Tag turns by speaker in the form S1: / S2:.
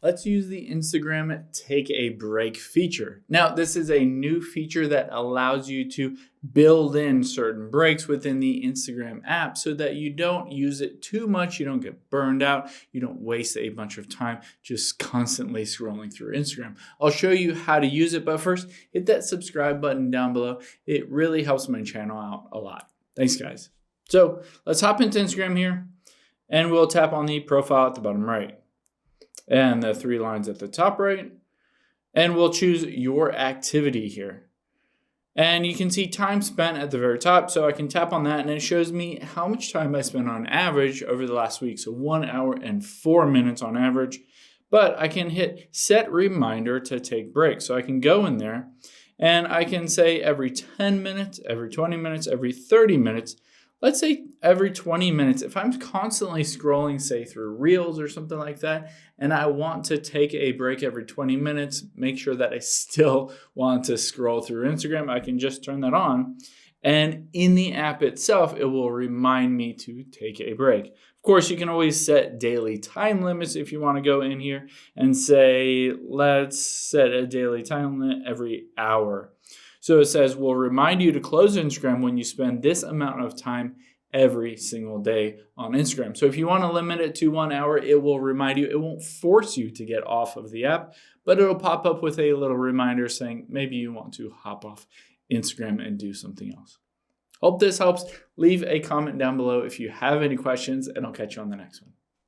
S1: Let's use the Instagram Take a Break feature. Now, this is a new feature that allows you to build in certain breaks within the Instagram app so that you don't use it too much, you don't get burned out, you don't waste a bunch of time just constantly scrolling through Instagram. I'll show you how to use it, but first, hit that subscribe button down below. It really helps my channel out a lot. Thanks, guys. So let's hop into Instagram here, and we'll tap on the profile at the bottom right and the 3 lines at the top right, and we'll choose your activity here. And you can see time spent at the very top, so I can tap on that and it shows me how much time I spent on average over the last week. So 1 hour and 4 minutes on average. But I can hit set reminder to take breaks. So I can go in there and I can say every 10 minutes, every 20 minutes, every 30 minutes. Let's say every 20 minutes, if I'm constantly scrolling, say through Reels or something like that, and I want to take a break every 20 minutes, make sure that I still want to scroll through Instagram, I can just turn that on. And in the app itself, it will remind me to take a break. Of course, you can always set daily time limits if you want to go in here and say, let's set a daily time limit every hour. So it says, we'll remind you to close Instagram when you spend this amount of time every single day on Instagram. So if you want to limit it to 1 hour, it will remind you. It won't force you to get off of the app, but it'll pop up with a little reminder saying maybe you want to hop off Instagram and do something else. Hope this helps. Leave a comment down below if you have any questions, and I'll catch you on the next one.